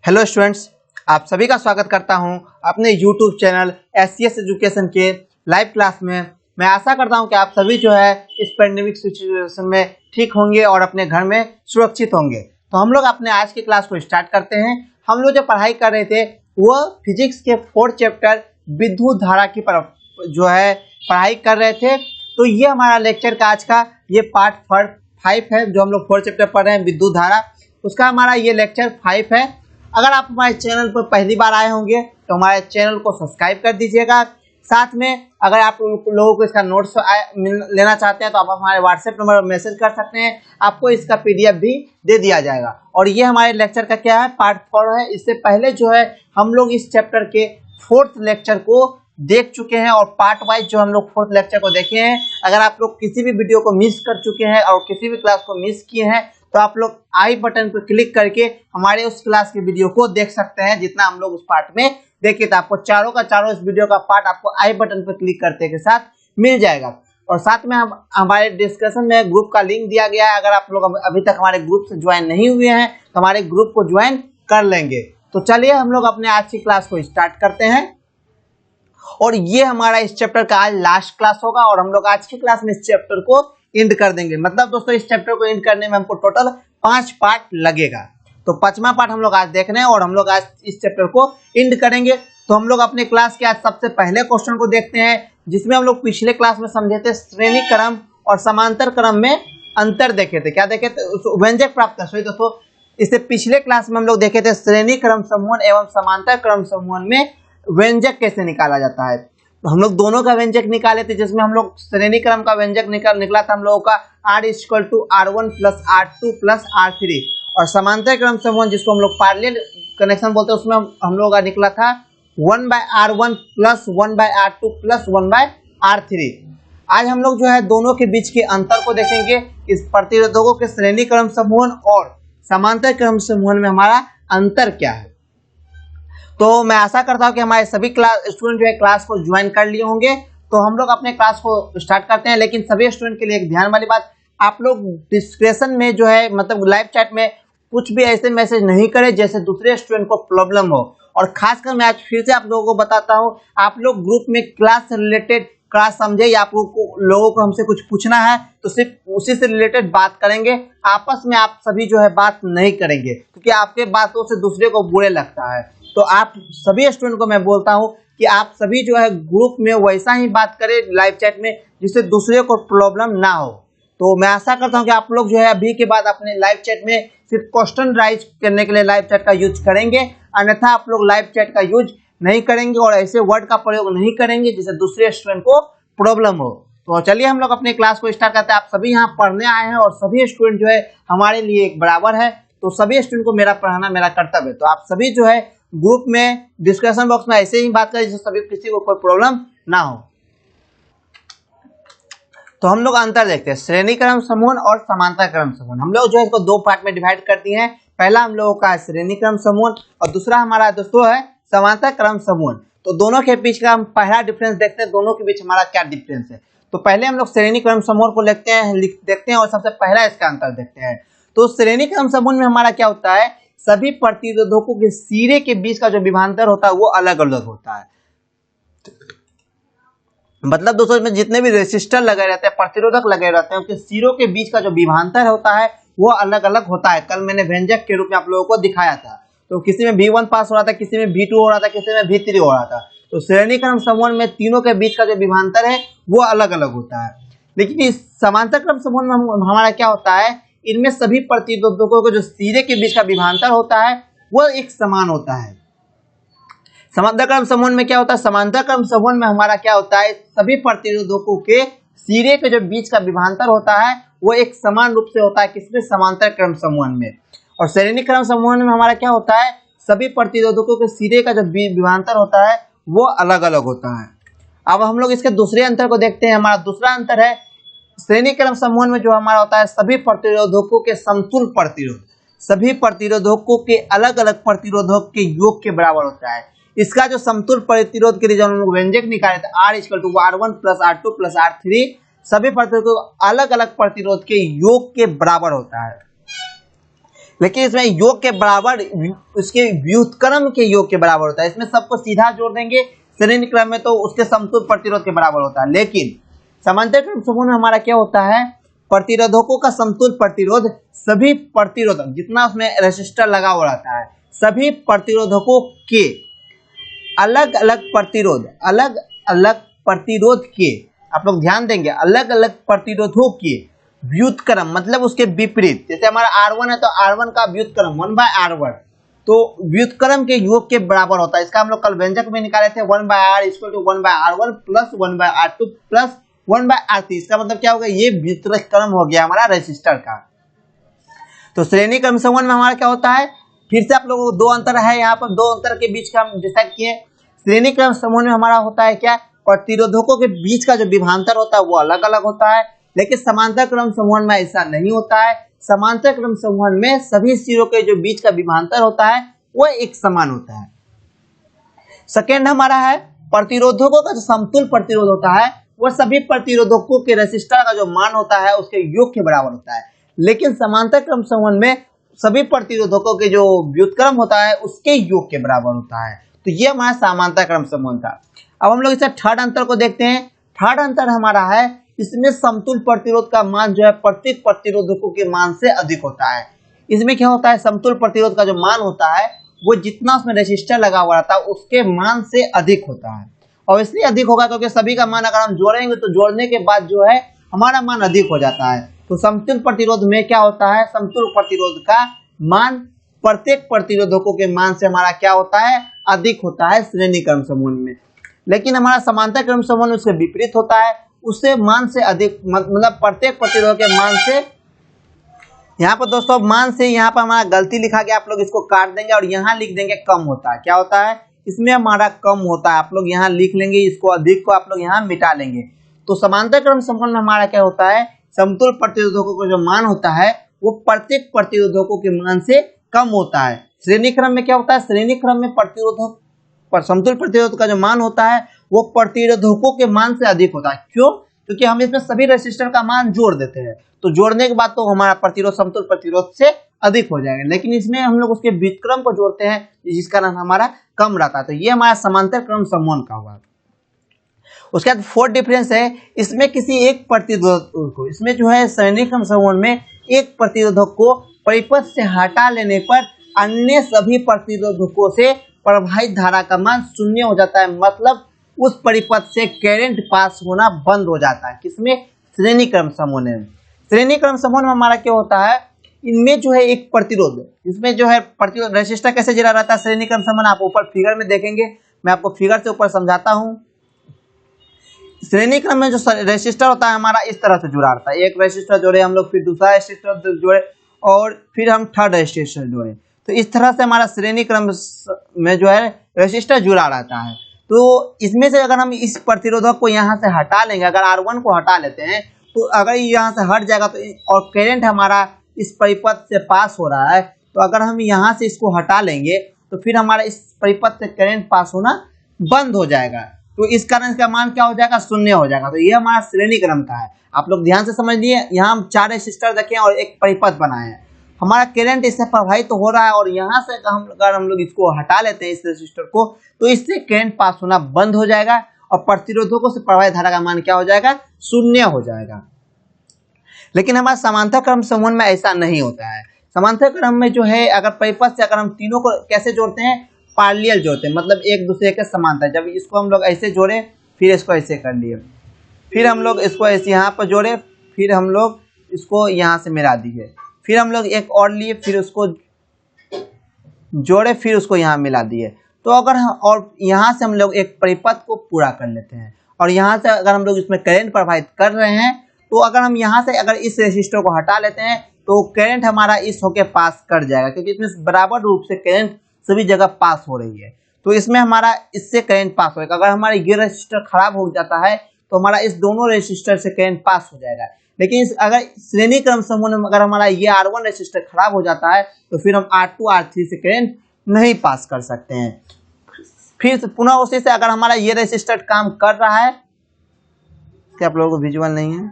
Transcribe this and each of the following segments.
Hello students, आप सभी का स्वागत करता हूं अपने यूट्यूब चैनल SCS एजुकेशन के लाइव क्लास में। मैं आशा करता हूं कि आप सभी जो है इस पेंडेमिक सिचुएशन में ठीक होंगे और अपने घर में सुरक्षित होंगे। तो हम लोग अपने आज की क्लास को स्टार्ट करते हैं। हम लोग जो पढ़ाई कर रहे थे वो फिजिक्स के 4th चैप्टर विद्युत धारा की जो है पढ़ाई कर रहे थे। तो ये हमारा लेक्चर का आज का ये पार्ट 5 है, जो हम लोग 4th चैप्टर पढ़ रहे हैं विद्युत धारा, उसका हमारा ये लेक्चर 5 है। अगर आप हमारे चैनल पर पहली बार आए होंगे तो हमारे चैनल को सब्सक्राइब कर दीजिएगा। साथ में अगर आप लोगों को इसका नोट्स लेना चाहते हैं तो आप हमारे व्हाट्सएप नंबर पर मैसेज कर सकते हैं, आपको इसका PDF भी दे दिया जाएगा। और ये हमारे लेक्चर का क्या है, पार्ट 4 है। इससे पहले जो है हम लोग इस चैप्टर के 4th लेक्चर को देख चुके हैं और पार्ट वाइज जो हम लोग 4th लेक्चर को देखे हैं। अगर आप लोग किसी भी वीडियो को मिस कर चुके हैं और किसी भी क्लास को मिस किए हैं तो आप लोग आई बटन पर क्लिक करके हमारे उस क्लास के वीडियो को देख सकते हैं, जितना हम लोग उस पार्ट में देखे। तो आपको चारों का चारों इस वीडियो का पार्ट आपको आई बटन पर क्लिक करते के साथ मिल जाएगा। और साथ में हम हमारे डिस्कशन में ग्रुप का लिंक दिया गया है। अगर आप लोग अभी तक हमारे ग्रुप से ज्वाइन नहीं हुए हैं तो हमारे ग्रुप को ज्वाइन कर लेंगे। तो चलिए हम लोग अपने आज की क्लास को स्टार्ट करते हैं। और ये हमारा इस चैप्टर का आज लास्ट क्लास होगा और हम लोग आज की क्लास में इस चैप्टर को एंड कर देंगे। मतलब दोस्तों इस चैप्टर को एंड करने में हमको टोटल 5 पार्ट लगेगा। तो 5वां पार्ट हम लोग आज देख रहे हैं और हम लोग आज इस चैप्टर को एंड करेंगे। तो हम लोग अपने क्लास के आज सबसे पहले क्वेश्चन को देखते हैं, जिसमें हम लोग पिछले क्लास में समझे थे श्रेणी क्रम और समांतर क्रम में अंतर देखे थे। क्या देखे थे? व्यंजक प्राप्त कर। सही दोस्तों, इससे पिछले क्लास में हम लोग देखे थे श्रेणी क्रम समूहन एवं समांतर क्रम समूहन में व्यंजक कैसे निकाला जाता है। तो हम लोग दोनों का व्यंजक निकाले थे, जिसमें हम लोग श्रेणी क्रम का व्यंजक निकला था हम लोगों का R = R1 + R2 + R3। और समांतर क्रम समूहन जिसको हम लोग पैरेलल कनेक्शन बोलते हैं, उसमें हम लोगों का निकला था 1/R1 + 1/R2 + 1/R3। आज हम लोग जो है दोनों के बीच के अंतर को देखेंगे, इस प्रतिरोधकों के श्रेणी क्रम समूहन और समांतर क्रम समूहन में हमारा अंतर क्या है। तो मैं आशा करता हूं कि हमारे सभी स्टूडेंट जो है क्लास को ज्वाइन कर लिए होंगे। तो हम लोग अपने क्लास को स्टार्ट करते हैं। लेकिन सभी स्टूडेंट के लिए एक ध्यान वाली बात, आप लोग डिस्कशन में जो है मतलब लाइव चैट में कुछ भी ऐसे मैसेज नहीं करें जैसे दूसरे स्टूडेंट को प्रॉब्लम हो। और खासकर मैं आज फिर से आप लोगों को बताता हूं, आप लोग ग्रुप में क्लास से रिलेटेड क्लास समझे या आप लोगों को हमसे कुछ पूछना है तो सिर्फ उसी से रिलेटेड बात करेंगे। आपस में आप सभी जो है बात नहीं करेंगे, क्योंकि आपके बातों से दूसरे को बुरे लगता है। तो आप सभी स्टूडेंट को मैं बोलता हूं कि आप सभी जो है ग्रुप में वैसा ही बात करें लाइव चैट में जिससे दूसरे को प्रॉब्लम ना हो। तो मैं आशा करता हूं कि आप लोग जो है अभी के बाद अपने लाइव चैट में सिर्फ क्वेश्चन राइज करने के लिए लाइव चैट का यूज करेंगे, अन्यथा आप लोग लाइव चैट का यूज नहीं करेंगे और ऐसे वर्ड का प्रयोग नहीं करेंगे जिससे दूसरे स्टूडेंट को प्रॉब्लम हो। तो चलिए हम लोग अपने क्लास को स्टार्ट करते हैं। आप सभी यहाँ पढ़ने आए हैं और सभी स्टूडेंट जो है हमारे लिए एक बराबर है। तो सभी स्टूडेंट को मेरा पढ़ाना मेरा कर्तव्य है। तो आप सभी जो है ग्रुप में डिस्कशन बॉक्स में ऐसे ही बात करें जिससे सभी किसी को कोई प्रॉब्लम ना हो। तो हम लोग अंतर देखते हैं, श्रेणी क्रम समूहन और समांतर क्रम समूहन। हम लोग जो है इसको 2 पार्ट में डिवाइड कर दिए हैं। पहला हम लोगों का श्रेणी क्रम समूहन और दूसरा हमारा दोस्तों है समांतर क्रम समूहन। तो दोनों के बीच का हम पहला डिफरेंस देखते हैं, दोनों के बीच हमारा क्या डिफरेंस है। तो पहले हम लोग श्रेणी क्रम समूहन को देखते हैं और सबसे पहला इसका अंतर देखते हैं। तो श्रेणी क्रम समूहन में हमारा क्या होता है, सभी प्रतिरोधकों के सिरे के बीच का जो विभवांतर होता है वो अलग अलग होता है। मतलब दोस्तों इसमें जितने भी रेसिस्टर लगे रहते हैं, प्रतिरोधक लगे रहते हैं, उनके सिरों के बीच का जो विभवांतर होता है वो अलग अलग होता है। कल मैंने व्यंजक के रूप में आप लोगों को दिखाया था। तो किसी में V1 पास हो रहा था, किसी में V2 हो रहा था, किसी में V3 हो रहा था। तो श्रेणी क्रम समूहन में तीनों के बीच का जो विभवांतर है वो अलग अलग होता है। लेकिन इस समांतर क्रम समूहन में हमारा क्या होता है, इनमें सभी प्रतिरोधकों के जो सिरे के बीच का विभवांतर होता है वो एक समान होता है। समांतर क्रम समूहन में क्या होता है, समांतर क्रम समूहन में हमारा क्या होता है, सभी प्रतिरोधकों के सिरे के जो बीच का विभवांतर होता है वो एक समान रूप से होता है। किसमें, समांतर क्रम समूहन में। और श्रेणी क्रम समूहन में हमारा क्या होता है, सभी प्रतिरोधकों के सिरे का जो विभवांतर होता है वो अलग अलग होता है। अब हम लोग इसके दूसरे अंतर को देखते हैं। हमारा दूसरा अंतर है, श्रेणी क्रम समूहन में जो हमारा होता है सभी प्रतिरोधकों के समतुल्य प्रतिरोध, सभी प्रतिरोधकों के अलग अलग प्रतिरोधक के योग के बराबर होता है। इसका जो समतुल्य प्रतिरोध के लिए जो हम लोग व्यंजक निकाले थे R = R1 + R2 + R3, सभी प्रतिरोधकों अलग अलग प्रतिरोध के योग के बराबर होता है। लेकिन इसमें योग के बराबर उसके व्युत्क्रम के योग के बराबर होता है। इसमें सबको सीधा जोड़ देंगे श्रेणी क्रम में तो उसके समतुल्य प्रतिरोध के बराबर होता है। लेकिन समांतर क्रम समूह में हमारा क्या होता है, प्रतिरोधकों का समतुल्य प्रतिरोध सभी प्रतिरोधक जितना उसमें रेसिस्टर लगा हुआ रहता है सभी प्रतिरोधकों के अलग अलग प्रतिरोध के, आप लोग ध्यान देंगे, अलग अलग प्रतिरोधों के व्युत्क्रम मतलब उसके विपरीत। जैसे हमारा R1 है तो R1 का व्युत्क्रम 1/R1 तो व्युत्क्रम के योग के बराबर होता है। इसका हम लोग कल व्यंजक में निकाले थे 1/R = 1/R1 plus 1/R2 plus 1/R3। इसका मतलब क्या होगा, ये व्युत्क्रम हो गया हमारा रेसिस्टर का। तो श्रेणी क्रम समूह में हमारा क्या होता है, फिर से आप लोगों को दो अंतर है, यहाँ पर दो अंतर के बीच का हम डिसाइड किए। श्रेणी क्रम समूह में हमारा होता है क्या, प्रतिरोधकों के बीच का जो विभवांतर होता है वो अलग अलग होता है। लेकिन समांतर क्रम समूह में ऐसा नहीं होता है। समांतर क्रम समूह में सभी सिरों के जो बीच का विभवांतर होता है वो एक समान होता है। सेकेंड हमारा है प्रतिरोधकों का जो समतुल्य प्रतिरोध होता है वो सभी प्रतिरोधकों के रेसिस्टर का जो मान होता है उसके योग के बराबर होता है। लेकिन समांतर क्रम समूह में सभी प्रतिरोधकों के जो व्युत्क्रम होता है उसके योग के बराबर होता है। तो ये हमारा समांतर क्रम समूह था। अब हम लोग इसे थर्ड अंतर को देखते हैं। थर्ड अंतर हमारा है इसमें समतुल्य प्रतिरोध का मान जो है प्रत्येक प्रतिरोधकों के मान से अधिक होता है। इसमें क्या होता है, समतुल्य प्रतिरोध का जो मान होता है वो जितना उसमें रेसिस्टर लगा हुआ रहता है उसके मान से अधिक होता है। और इसलिए अधिक होगा क्योंकि सभी का मान अगर हम जोड़ेंगे तो जोड़ने के बाद जो है हमारा मान अधिक हो जाता है। तो समतुल्य प्रतिरोध में क्या होता है, समतुल्य प्रतिरोध का मान प्रत्येक प्रतिरोधकों के मान से हमारा क्या होता है, अधिक होता है श्रेणी क्रम समूह में। लेकिन हमारा समांतर क्रम समूह में उसके विपरीत होता है, उससे मान से अधिक मतलब प्रत्येक प्रतिरोध के मान से। यहाँ पर दोस्तों मान से यहाँ पर हमारा गलती लिखा गया, आप लोग इसको काट देंगे और यहाँ लिख देंगे कम होता है। क्या होता है, इसमें हमारा कम होता है, आप लोग यहाँ लिख लेंगे, इसको अधिक को आप लोग यहाँ मिटा लेंगे। तो समांतर क्रम समूह में हमारा क्या होता है, समतुल्य प्रतिरोधकों का जो मान होता है वो प्रत्येक प्रतिरोधकों के मान से कम होता है। श्रेणी क्रम में क्या होता है, श्रेणी क्रम में प्रतिरोधक पर समतुल्य प्रतिरोध का जो मान होता है वो प्रतिरोधकों के मान से अधिक होता है। क्यों, क्योंकि हम इसमें सभी रेसिस्टर का मान जोड़ देते हैं तो जोड़ने के बाद तो हमारा प्रतिरोध समतुल्य प्रतिरोध से अधिक हो जाएगा। लेकिन इसमें हम लोग उसके व्युत्क्रम को जोड़ते हैं जिस कारण हमारा कम रहता है। तो ये हमारा समांतर क्रम समूह का हुआ। उसके बाद फोर्थ डिफरेंस है, इसमें किसी एक प्रतिरोधक को, इसमें जो है श्रेणी क्रम समूह में एक प्रतिरोधक को परिपथ से हटा लेने पर अन्य सभी प्रतिरोधकों से प्रवाहित धारा का मान शून्य हो जाता है। मतलब उस परिपथ से करंट पास होना बंद हो जाता है। किसमें, श्रेणी क्रम समूह में। श्रेणी क्रम समूह में हमारा क्या होता है, इनमें जो है एक प्रतिरोध, इसमें जो है प्रतिरोध रेसिस्टर कैसे जुड़ा रहता है श्रेणी क्रम समूह, आप ऊपर फिगर में देखेंगे, मैं आपको फिगर से ऊपर समझाता हूँ। श्रेणी क्रम में जो रेसिस्टर होता है हमारा इस तरह से जुड़ा रहता है, एक रेसिस्टर जोड़े हम लोग, फिर दूसरा रेसिस्टर जोड़े और फिर हम थर्ड रेसिस्टर जोड़े। तो इस तरह से हमारा श्रेणी क्रम में जो है रेसिस्टर जुड़ा रहता है। तो इसमें से अगर हम इस प्रतिरोधक को यहाँ से हटा लेंगे, अगर R1 को हटा लेते हैं तो अगर यहाँ से हट जाएगा तो और करंट हमारा इस परिपथ से पास हो रहा है, तो अगर हम यहाँ से इसको हटा लेंगे तो फिर हमारा इस परिपथ से करंट पास होना बंद हो जाएगा। तो इस कारण इसका मान क्या हो जाएगा, शून्य हो जाएगा। तो ये हमारा श्रेणी क्रम का है। आप लोग ध्यान से समझ लिए, यहाँ हम 4 रेसिस्टर रखे और एक परिपथ बनाए हैं, हमारा करंट इससे प्रवाहित तो हो रहा है और यहाँ से अगर हम लोग इसको हटा लेते हैं इस रेसिस्टर को तो इससे करंट पास होना बंद हो जाएगा और प्रतिरोधकों से प्रवाहित धारा का मान क्या हो जाएगा, शून्य हो जाएगा। लेकिन हमारा समांतर क्रम समूह में ऐसा नहीं होता है। समांतर क्रम में जो है अगर परिपथ से अगर हम तीनों को कैसे जोड़ते हैं, पैरेलल जोड़ते हैं, मतलब एक दूसरे के समांतर। जब इसको हम लोग ऐसे जोड़े फिर इसको ऐसे कर लिए, फिर हम लोग इसको ऐसे यहाँ पर जोड़े, फिर हम लोग इसको यहाँ से मिला दिए, फिर हम लोग एक और लिए, फिर उसको जोड़े, फिर उसको यहाँ मिला दिए। तो अगर हम और यहाँ से हम लोग एक परिपथ को पूरा कर लेते हैं और यहाँ से अगर हम लोग इसमें करंट प्रवाहित कर रहे हैं तो अगर हम यहाँ से अगर इस रेसिस्टर को हटा लेते हैं तो करंट हमारा इस होके पास कर जाएगा, क्योंकि इसमें बराबर रूप से करंट सभी जगह पास हो रही है। तो इसमें हमारा इससे करंट पास होगा। अगर हमारा ये रेसिस्टर खराब हो जाता है तो हमारा इस दोनों रेसिस्टर से करंट पास हो जाएगा। लेकिन अगर श्रेणी क्रम समूह में अगर हमारा ये R1 रेसिस्टर खराब हो जाता है तो फिर हम R2 R3 से करंट नहीं पास कर सकते हैं। फिर पुनः उसी से अगर हमारा ये रेसिस्टर काम कर रहा है, क्या आप लोगों को विजुअल नहीं है,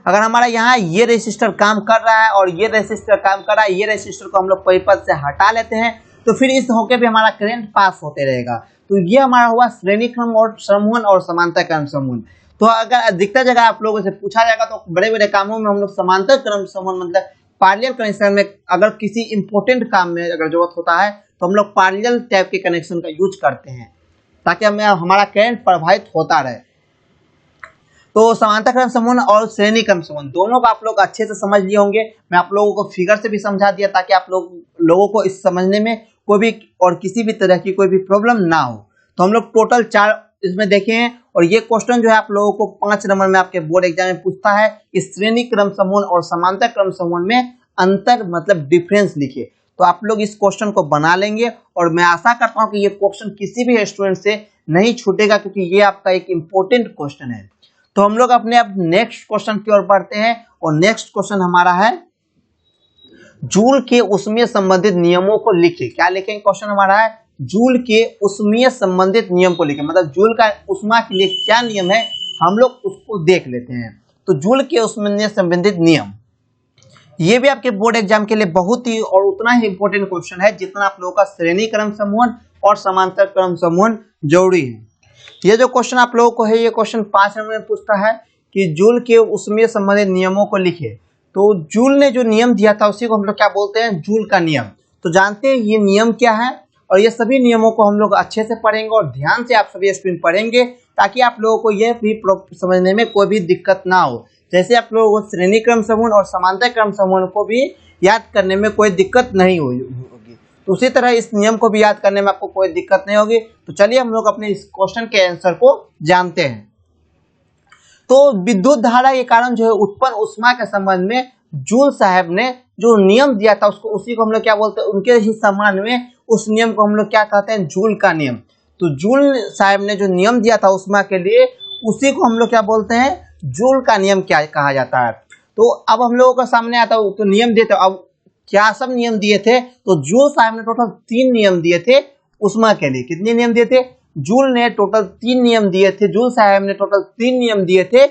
अगर हमारा यहाँ ये रेसिस्टर काम कर रहा है और ये रेसिस्टर काम कर रहा है, ये रेसिस्टर को हम लोग कोई पद से हटा लेते हैं तो फिर इस होके भी हमारा करंट पास होते रहेगा। तो ये हमारा हुआ श्रेणी क्रम और समूहन और समांतर क्रम समूहन। तो अगर अधिकतर जगह आप लोगों से पूछा जाएगा तो बड़े बड़े कामों में हम लोग समांतर क्रम समूहन मतलब पैरेलल कनेक्शन में, अगर किसी इंपॉर्टेंट काम में अगर जरूरत होता है तो हम लोग पैरेलल टाइप के कनेक्शन का यूज करते हैं ताकि हमारा करंट प्रभावित होता रहे। तो समांतर क्रम समूहन और श्रेणी क्रम समूहन दोनों को आप लोग अच्छे से समझ लिए होंगे। मैं आप लोगों को फिगर से भी समझा दिया ताकि आप लोगों को इस समझने में कोई भी और किसी भी तरह की कोई भी प्रॉब्लम ना हो। तो हम लोग टोटल 4 इसमें देखे हैं और ये क्वेश्चन जो है आप लोगों को 5 नंबर में आपके बोर्ड एग्जाम में पूछता है कि श्रेणी क्रम समूहन और समांतर क्रम समूहन में अंतर मतलब डिफरेंस लिखिए। तो आप लोग इस क्वेश्चन को बना लेंगे और मैं आशा करता हूं कि ये क्वेश्चन किसी भी स्टूडेंट से नहीं छूटेगा क्योंकि ये आपका एक इम्पोर्टेंट क्वेश्चन है। तो हम लोग अपने अब नेक्स्ट क्वेश्चन की ओर बढ़ते हैं और नेक्स्ट क्वेश्चन हमारा है जूल के ऊष्मीय संबंधित नियमों को लिखें। क्या लिखेंगे? क्वेश्चन हमारा है जूल के ऊष्मीय संबंधित नियम को लिखें, मतलब जूल का ऊष्मा के लिए क्या नियम है हम लोग उसको देख लेते हैं। तो जूल के ऊष्मीय संबंधित नियम, ये भी आपके बोर्ड एग्जाम के लिए बहुत ही और उतना ही इंपॉर्टेंट क्वेश्चन है जितना आप लोगों का श्रेणी क्रम समूहन और समांतर क्रम समूहन जरूरी है। ये जो क्वेश्चन आप लोगों को है ये क्वेश्चन 5 नंबर में पूछता है कि जूल के ऊष्मीय संबंधित नियमों को लिखे। तो जूल ने जो नियम दिया था उसी को हम लोग क्या बोलते हैं? जूल का नियम। तो जानते हैं ये नियम क्या है और ये सभी नियमों को हम लोग अच्छे से पढ़ेंगे और ध्यान से आप सभी स्टूडेंट पढ़ेंगे ताकि आप लोगों को यह भी समझने में कोई भी दिक्कत ना हो। जैसे आप लोगों को श्रेणी क्रम समूहन और समांतर क्रम समूहन को भी याद करने में कोई दिक्कत नहीं होगी, तो उसी तरह इस नियम को भी याद करने में आपको कोई दिक्कत नहीं होगी। तो चलिए हम लोग अपने इस क्वेश्चन के आंसर को जानते हैं। तो विद्युत धारा के कारण जो है उत्पन्न ऊष्मा के संबंध में जूल साहब ने जो नियम दिया था उसको उसी को हम लोग क्या बोलते हैं? उनके ही सम्मान में उस नियम को हम लोग क्या कहते हैं? जूल का नियम। तो जूल साहब ने जो नियम दिया था ऊष्मा के लिए उसी को हम लोग क्या बोलते हैं? जूल का नियम क्या कहा जाता है। तो अब हम लोगों के सामने आता है तो नियम दिए थे, अब क्या सब नियम दिए थे? तो जूल साहब ने टोटल 3 नियम दिए थे ऊष्मा के लिए। कितने नियम दिए थे? जूल ने टोटल 3 नियम दिए थे। जूल साहब ने टोटल 3 नियम दिए थे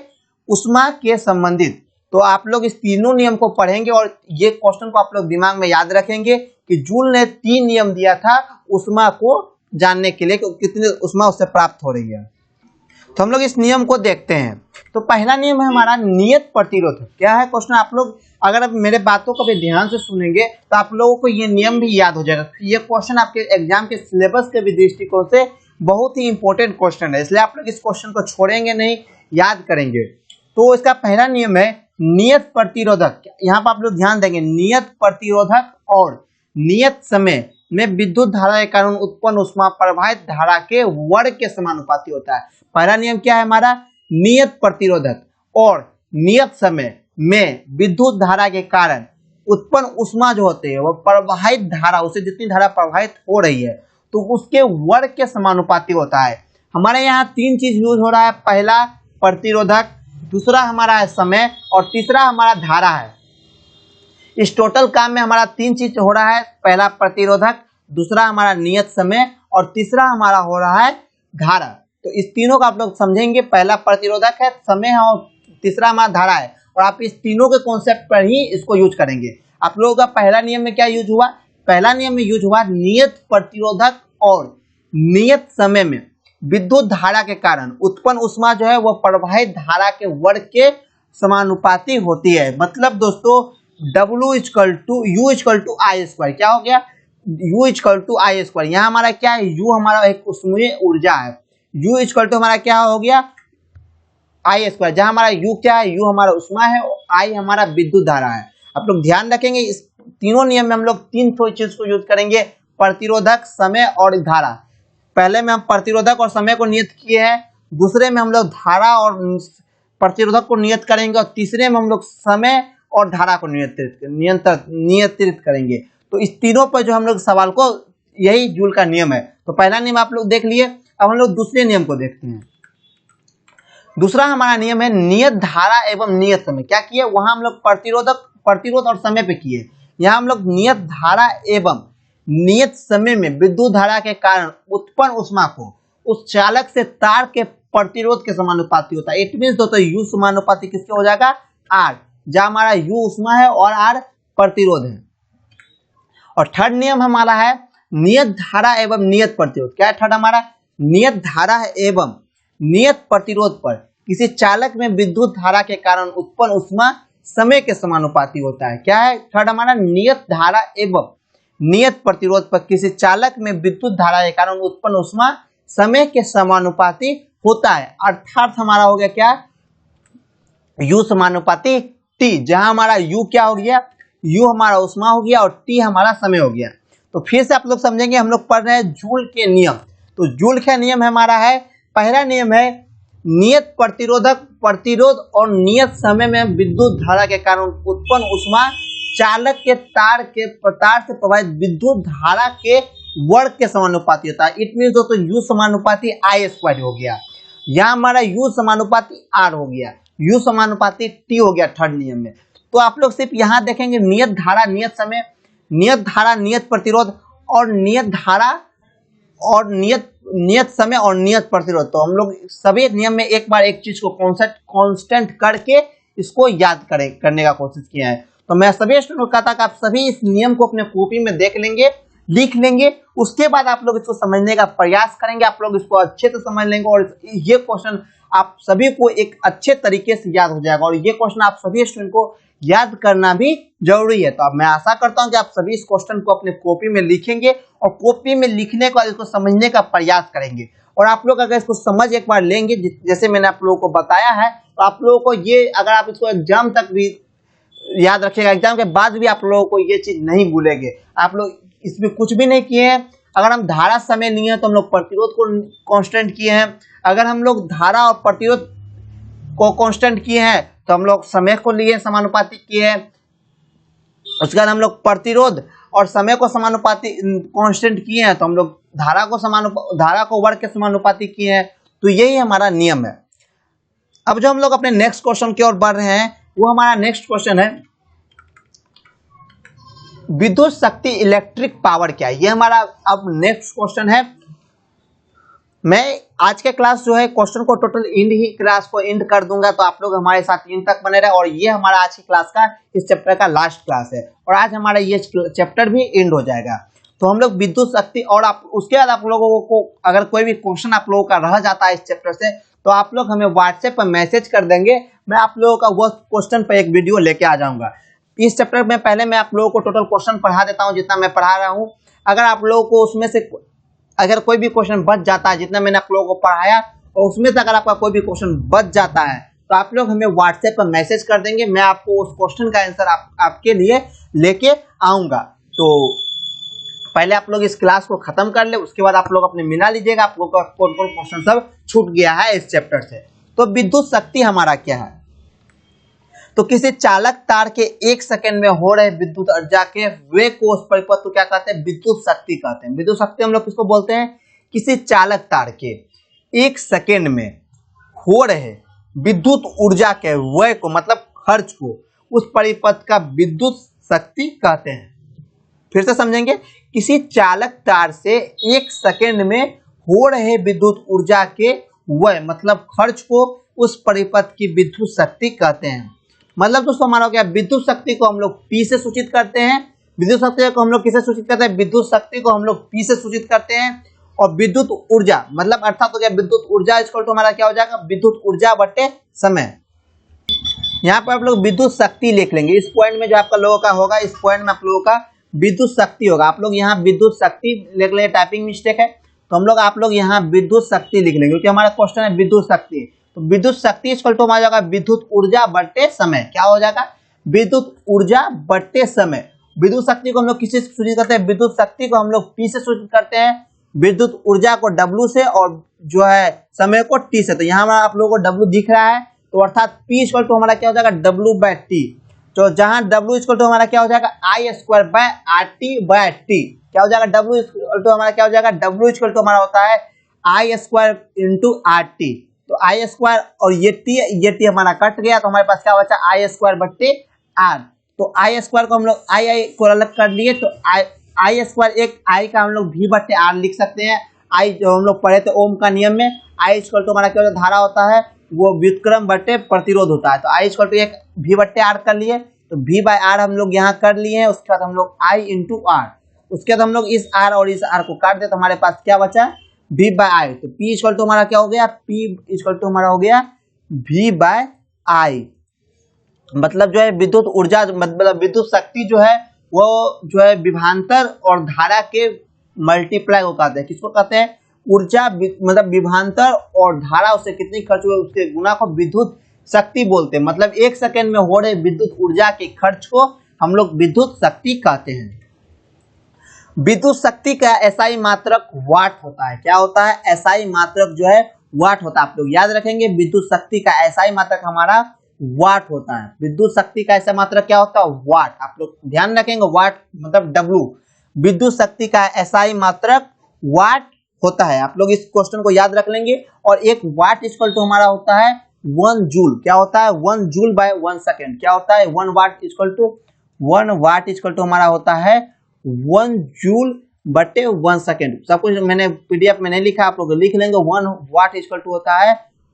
ऊष्मा के संबंधित। तो आप लोग इस तीनों नियम को पढ़ेंगे और ये क्वेश्चन को आप लोग दिमाग में याद रखेंगे कि जूल ने 3 नियम दिया था ऊष्मा को जानने के लिए कि कितनी ऊष्मा उससे प्राप्त हो रही है। तो हम लोग इस नियम को देखते हैं। तो पहला नियम है हमारा नियत प्रतिरोध। क्या है क्वेश्चन? आप लोग अगर आप मेरे बातों को भी ध्यान से सुनेंगे तो आप लोगों को ये नियम भी याद हो जाएगा। ये क्वेश्चन आपके एग्जाम के सिलेबस के भी दृष्टिकोण से बहुत ही इंपॉर्टेंट क्वेश्चन है, इसलिए आप लोग इस क्वेश्चन को छोड़ेंगे नहीं, याद करेंगे। तो इसका पहला नियम है नियत प्रतिरोधक। यहाँ पर आप लोग ध्यान देंगे, नियत प्रतिरोधक और नियत समय में विद्युत धारा के कारण उत्पन्न ऊष्मा प्रवाहित धारा के वर्ग के समानुपाती होता है। पहला नियम क्या है हमारा? नियत प्रतिरोधक और नियत समय में विद्युत धारा के कारण उत्पन्न ऊष्मा जो होते हैं वो प्रवाहित धारा, उसे जितनी धारा प्रवाहित हो रही है तो उसके वर्ग के समानुपाती होता है। हमारे यहाँ 3 चीज यूज हो रहा है। पहला प्रतिरोधक, दूसरा हमारा है समय और तीसरा हमारा धारा है। इस टोटल काम में हमारा 3 चीज हो रहा है। पहला प्रतिरोधक, दूसरा हमारा नियत समय और तीसरा हमारा हो रहा है धारा। तो इस तीनों का आप लोग समझेंगे। पहला प्रतिरोधक है, समय है और तीसरा हमारा धारा है और आप इस तीनों के कॉन्सेप्ट पर ही इसको यूज करेंगे। आप लोगों का पहला नियम में क्या यूज हुआ? पहला नियम में यूज हुआ नियत प्रतिरोधक और नियत समय में विद्युत धारा के कारण उत्पन्न ऊष्मा जो है वह प्रवाहित धारा के वर्ग के समानुपाती होती है। मतलब दोस्तों W = U = I²। क्या हो गया? U = I²। यहाँ हमारा क्या है? U हमारा एक ऊष्मीय ऊर्जा है। U = हमारा क्या हो गया? I²। जहाँ हमारा U क्या है? U हमारा ऊष्मा है और I हमारा विद्युत धारा है। आप लोग ध्यान रखेंगे इस तीनों नियम में हम लोग 3 चीज को यूज करेंगे, प्रतिरोधक, समय और धारा। पहले में हम प्रतिरोधक और समय को नियत किए हैं, दूसरे में हम लोग धारा और प्रतिरोधक को नियत करेंगे और तीसरे में हम लोग समय और धारा को नियंत्रित करेंगे। तो इस तीनों पर जो हम लोग सवाल को, यही जूल का नियम है। तो पहला नियम आप लोग देख लिए। अब हम लोग दूसरे नियम को देखते हैं। दूसरा हमारा नियम है नियत धारा एवं नियत समय। क्या किए? वहां हम लोग प्रतिरोध और समय पे किए। यहाँ हम लोग नियत धारा एवं नियत समय में विद्युत धारा के कारण उत्पन्न ऊष्मा को उस चालक से तार के प्रतिरोध के समानुपाती होता है। इट मीन्स दोस्तों U समानुपाती किसके हो जाएगा? आर, जहां हमारा यू ऊष्मा है और आर प्रतिरोध है। और थर्ड नियम हमारा है नियत धारा एवं नियत प्रतिरोध। क्या है थर्ड हमारा? नियत धारा एवं नियत प्रतिरोध पर किसी चालक में विद्युत धारा के कारण उत्पन्न ऊष्मा समय के समानुपाती होता है। क्या है थर्ड हमारा? नियत धारा एवं नियत प्रतिरोध पर किसी चालक में विद्युत धारा के कारण उत्पन्न ऊष्मा समय के समानुपाती होता है। अर्थात हमारा हो गया क्या? U समानुपाती T, जहां हमारा U क्या हो गया? U हमारा ऊष्मा हो गया और T हमारा समय हो गया। तो फिर से आप लोग समझेंगे, हम लोग पढ़ रहे हैं जूल के नियम। तो जूल का नियम हमारा है, पहला नियम है नियत प्रतिरोध और नियत समय में विद्युत धारा के कारण उत्पन्न ऊष्मा चालक के तार से प्रवाहित विद्युत धारा के वर्ग के समानुपाती होता है। इट मीन दोस्तों U समानुपाती I स्क्वायर हो गया, यहाँ हमारा U समानुपाती R हो गया, U समानुपाती T हो गया थर्ड नियम में। तो आप लोग सिर्फ यहाँ देखेंगे नियत धारा नियत समय, नियत धारा नियत प्रतिरोध और नियत धारा और नियत समय और नियत प्रतिरोध। तो हम लोग सभी नियम में एक बार एक चीज को कांस्टेंट करके इसको याद करने का कोशिश किया है। तो मैं सभी स्टूडेंट को कहता कि आप सभी इस नियम को अपने कॉपी में देख लेंगे, लिख लेंगे, उसके बाद आप लोग इसको समझने का प्रयास करेंगे, आप लोग इसको अच्छे से समझ लेंगे और ये क्वेश्चन आप सभी को एक अच्छे तरीके से याद हो जाएगा और ये क्वेश्चन आप सभी स्टूडेंट को याद करना भी जरूरी है। तो अब मैं आशा करता हूं कि आप सभी इस क्वेश्चन को अपने कॉपी में लिखेंगे और कॉपी में लिखने के बाद इसको समझने का प्रयास करेंगे। और आप लोग अगर इसको समझ एक बार लेंगे, जैसे मैंने आप लोगों को बताया है, तो आप लोगों को ये, अगर आप इसको एग्जाम तक भी याद रखिएगा, एग्जाम के बाद भी आप लोगों को ये चीज नहीं भूलेंगे। आप लोग इसमें कुछ भी नहीं किए हैं। अगर हम धारा समय लिए हैं तो हम लोग प्रतिरोध को कांस्टेंट किए हैं। अगर हम लोग धारा और प्रतिरोध को कांस्टेंट किए हैं तो हम लोग समय को लिए समानुपाती किए हैं। उसके बाद हम लोग प्रतिरोध और समय को समानुपाती कांस्टेंट किए हैं तो हम लोग धारा को वर्ग के समानुपाती किए हैं। तो यही हमारा नियम है। अब जो हम लोग अपने नेक्स्ट क्वेश्चन की ओर बढ़ रहे हैं, वो हमारा नेक्स्ट क्वेश्चन है विद्युत शक्ति इलेक्ट्रिक पावर क्या है। ये हमारा अब नेक्स्ट क्वेश्चन है। मैं आज के क्लास जो है क्वेश्चन को टोटल क्लास को एंड कर दूंगा, तो आप लोग हमारे साथ एंड तक बने रहे। और ये हमारा आज की क्लास का इस चैप्टर का लास्ट क्लास है और आज हमारा ये चैप्टर भी एंड हो जाएगा। तो हम लोग विद्युत शक्ति और आप उसके बाद आप लोगों को अगर कोई भी क्वेश्चन आप लोगों का रह जाता है इस चैप्टर से, तो आप लोग हमें व्हाट्सएप पर मैसेज कर देंगे, मैं आप लोगों का वो क्वेश्चन पर एक वीडियो लेके आ जाऊंगा। इस चैप्टर में पहले मैं आप लोगों को टोटल क्वेश्चन पढ़ा देता हूं जितना मैं पढ़ा रहा हूं। अगर आप लोगों को उसमें से अगर कोई भी क्वेश्चन बच जाता है जितना मैंने आप लोगों को पढ़ाया, और उसमें से अगर आपका कोई भी क्वेश्चन बच जाता है तो आप लोग हमें व्हाट्सएप पर मैसेज कर देंगे, मैं आपको उस क्वेश्चन का आंसर आपके लिए लेके आऊंगा। तो पहले आप लोग इस क्लास को खत्म कर ले, उसके बाद आप लोग अपने मिला लीजिएगा आप लोगों का कौन कौन क्वेश्चन सब छूट गया है इस चैप्टर से। तो विद्युत शक्ति हमारा क्या है? तो किसी चालक तार के 1 सेकंड में हो रहे विद्युत ऊर्जा के वेग को उस परिपथ को क्या कहते हैं? विद्युत शक्ति कहते हैं। विद्युत शक्ति हम लोग किसको बोलते हैं? किसी चालक तार के 1 सेकंड में हो रहे विद्युत ऊर्जा के व्यय को, मतलब खर्च को, उस परिपथ का विद्युत शक्ति कहते हैं। फिर से समझेंगे, किसी चालक तार से 1 सेकंड में हो रहे विद्युत ऊर्जा के व्यय मतलब खर्च को उस परिपथ की विद्युत शक्ति कहते हैं। मतलब दोस्तों हमारा क्या, विद्युत शक्ति को हम लोग P से सूचित करते हैं। विद्युत शक्ति को हम लोग किसे सूचित करते हैं? विद्युत शक्ति को हम लोग P से सूचित करते हैं। और विद्युत ऊर्जा मतलब अर्थात हो गया विद्युत ऊर्जा इक्वल टू हमारा क्या हो जाएगा? विद्युत ऊर्जा बटे समय। यहाँ पर आप लोग विद्युत शक्ति लिख लेंगे। इस पॉइंट में जो आपका लोगों का होगा, इस पॉइंट में आप लोगों का विद्युत शक्ति होगा। आप लोग यहाँ विद्युत शक्ति लिख लेंगे, टाइपिंग मिस्टेक है तो हम लोग आप लोग यहाँ विद्युत शक्ति लिख लेंगे क्योंकि हमारा क्वेश्चन है विद्युत शक्ति। तो विद्युत शक्ति इक्वल टू हमारा जाएगा विद्युत ऊर्जा बटे समय। क्या हो जाएगा? विद्युत ऊर्जा बटे समय। विद्युत शक्ति को हम लोग किसी से सूचित करते हैं? विद्युत शक्ति को हम लोग P से सूचित करते हैं, विद्युत ऊर्जा को W से और जो है समय को T से। तो यहाँ आप लोगों को W दिख रहा है, तो अर्थात P इक्वल टू हमारा क्या हो जाएगा? W by T। तो जहाँ W इक्वल टू हमारा क्या हो जाएगा? I square by RT by T। क्या हो जाएगा? W इक्वल टू हमारा क्या हो जाएगा? W इक्वल टू हमारा होता है I स्क्वायर इंटू RT। तो I स्क्वायर और ये T हमारा कट गया, तो हमारे पास क्या बचा? I स्क्वायर बट्टे R। तो I स्क्वायर को हम लोग I को अलग कर लिए, तो I स्क्वायर एक I का हम लोग V बट्टे R लिख सकते हैं। I जो हम लोग पढ़े थे ओम का नियम में, I इक्वल टू हमारा क्या होता है? धारा होता है, वो व्युत्क्रम बट्टे प्रतिरोध होता है। तो I इक्वल टू एक V बट्टे R कर लिए, तो V बाय R हम लोग यहाँ कर लिए हैं। उसके बाद हम लोग I इंटू R, उसके बाद हम लोग इस R और इस R को काट दे तो हमारे पास क्या बचा, V बाय I। तो P इक्वल टू हमारा क्या हो गया, P इक्वल टू हमारा हो गया V बाय I। मतलब जो है विद्युत ऊर्जा, मतलब विद्युत शक्ति जो है वो जो है विभवांतर और धारा के मल्टीप्लाई को कहते हैं। किसको कहते हैं, ऊर्जा मतलब विभवांतर और धारा उससे कितनी खर्च हुई उसके गुना को विद्युत शक्ति बोलते हैं। मतलब 1 सेकेंड में हो रहे विद्युत ऊर्जा के खर्च को हम लोग विद्युत शक्ति कहते हैं। विद्युत शक्ति का एसआई मात्रक वाट होता है। क्या होता है, एसआई मात्रक जो है वाट होता है। आप लोग याद रखेंगे विद्युत शक्ति का एसआई मात्रक हमारा वाट होता है। विद्युत शक्ति का एसआई मात्रक क्या होता है, वाट। आप लोग ध्यान रखेंगे, वाट मतलब W। विद्युत शक्ति का एसआई मात्रक वाट होता है। आप लोग इस क्वेश्चन को याद रख लेंगे। और एक वाट इक्वल टू हमारा होता है 1 जूल। क्या होता है, 1 जूल बाय 1 सेकेंड। क्या होता है, 1 वाट इक्वल टू हमारा होता है 1 जूल बटे 1 सेकेंड। सब कुछ मैंने पीडीएफ में नहीं लिखा, आप लोग लिख लेंगे। 1 वाट इक्वल टू होता है,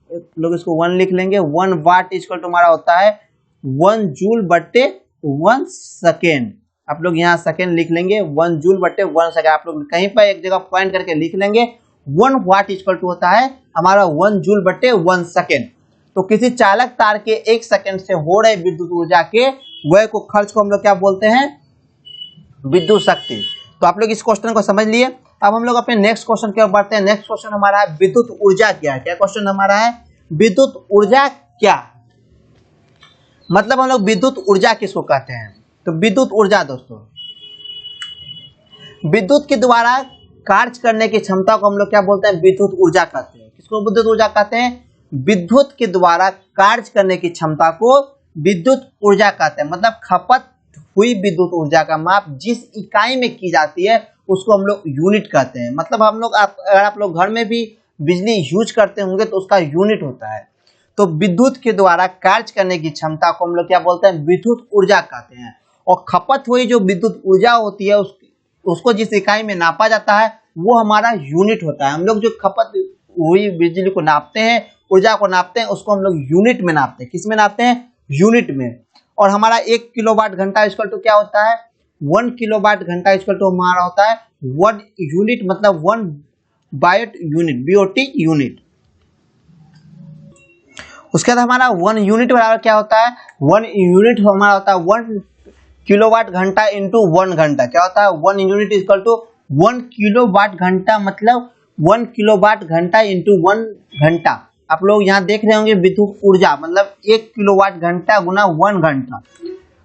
लोग इसको 1 लिख लेंगे। 1 वाट इक्वल टू हमारा होता है 1 जूल बटे 1 सेकेंड। आप लोग यहाँ सेकेंड लिख लेंगे, 1 जूल बटे 1 सेकेंड। आप लोग कहीं पर एक जगह पॉइंट करके लिख लेंगे। 1 वाट इक्वल टू होता है हमारा 1 जूल बटे 1 सेकेंड। तो किसी चालक तार के 1 सेकेंड से हो रहे विद्युत ऊर्जा के व्यय को खर्च को हम लोग क्या बोलते हैं, विद्युत शक्ति। तो आप लोग इस क्वेश्चन को समझ लिए। अब हम लोग अपने नेक्स्ट क्वेश्चन की ओर बढ़ते हैं। नेक्स्ट क्वेश्चन हमारा है विद्युत ऊर्जा क्या है। क्या क्वेश्चन हमारा है, विद्युत ऊर्जा क्या, मतलब हम लोग विद्युत ऊर्जा किसको कहते हैं। तो विद्युत ऊर्जा दोस्तों, विद्युत के द्वारा कार्य करने की क्षमता को हम लोग क्या बोलते हैं, विद्युत ऊर्जा कहते हैं। किसको विद्युत ऊर्जा कहते हैं, विद्युत के द्वारा कार्य करने की क्षमता को विद्युत ऊर्जा कहते हैं। मतलब खपत हुई विद्युत ऊर्जा का माप जिस इकाई में की जाती है उसको हम लोग यूनिट कहते हैं। मतलब हम लोग अगर आप लोग घर में भी बिजली यूज करते होंगे तो उसका यूनिट होता है। तो विद्युत के द्वारा कार्य करने की क्षमता को हम लोग क्या बोलते हैं, विद्युत ऊर्जा कहते हैं। और खपत हुई जो विद्युत ऊर्जा होती है उसको जिस इकाई में नापा जाता है वो हमारा यूनिट होता है। हम लोग जो खपत हुई बिजली को नापते हैं, ऊर्जा को नापते हैं, उसको हम लोग यूनिट में नापते हैं। किस में नापते हैं, यूनिट में। और हमारा 1 किलोवाट घंटा इक्वल टू क्या होता है, 1 किलोवाट घंटा इक्वल टू हमारा होता है 1 यूनिट, मतलब 1 बायोट यूनिट, बीओटी यूनिट। उसके बाद हमारा 1 यूनिट बराबर क्या होता है, 1 यूनिट हमारा होता है 1 किलोवाट घंटा इंटू 1 घंटा। क्या होता है, 1 यूनिट इक्वल टू 1 किलोवाट घंटा, मतलब 1 किलोवाट घंटा इंटू 1 घंटा। आप लोग यहाँ देख रहे होंगे विद्युत ऊर्जा मतलब 1 किलोवाट घंटा गुना 1 घंटा।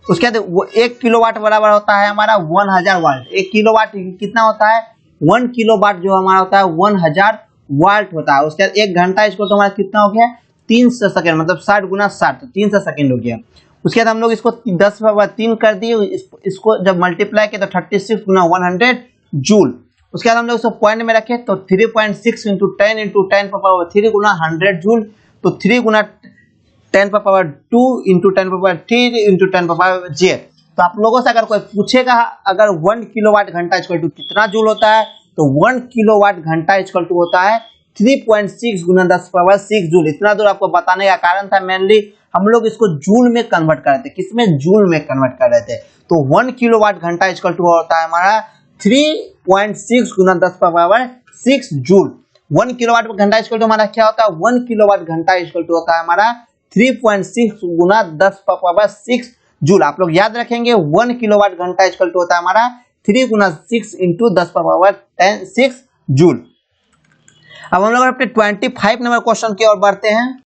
उसके बाद वो 1 किलोवाट बराबर होता है हमारा 1000 वाट। 1 किलोवाट कितना होता है, 1 किलोवाट जो हमारा होता है 1000 वाट होता है। उसके बाद 1 घंटा इसको तो हमारा कितना हो गया, 300 सेकेंड, मतलब 60 गुना 60, तो 300 सेकेंड हो गया। उसके बाद हम लोग इसको 10⁻³ कर दिए, इसको जब मल्टीप्लाई किया तो 36 गुना 100 जूल। उसके बाद हम लोग इसको पॉइंट में रखे तो 3.6 इंटू 10 इंटू 10⁻³ गुना 100 जूल। तो 3 गुना 10⁻² इंटू 10⁻³ इंटू 10⁻⁷। तो आप लोगों से अगर कोई पूछेगा अगर 1 किलोवाट घंटा इक्वल टू कितना जूल होता है, तो 1 किलोवाट घंटा इक्वल टू होता है 3.6 गुना 10⁻⁶ जूल। इतना दूर आपको बताने का कारण था मेनली हम लोग इसको जूल में कन्वर्ट कर रहे थे। किसमें, जूल में कन्वर्ट कर रहे थे। तो 1 किलोवाट घंटा इक्वल टू होता है हमारा 3.6 गुना 10⁻⁶ जूल। 1 किलोवाट घंटा इक्वल टू हमारा क्या होता है, 1 किलोवाट घंटा इक्वल टू होता है हमारा 3.6 गुना 10⁻⁶ जूल। आप लोग याद रखेंगे 1 किलोवाट घंटा इक्वल टू होता है हमारा 3 गुना 6 इंटू 10⁻⁶ जूल। अब हम लोग अपने 25 नंबर क्वेश्चन की ओर बढ़ते हैं।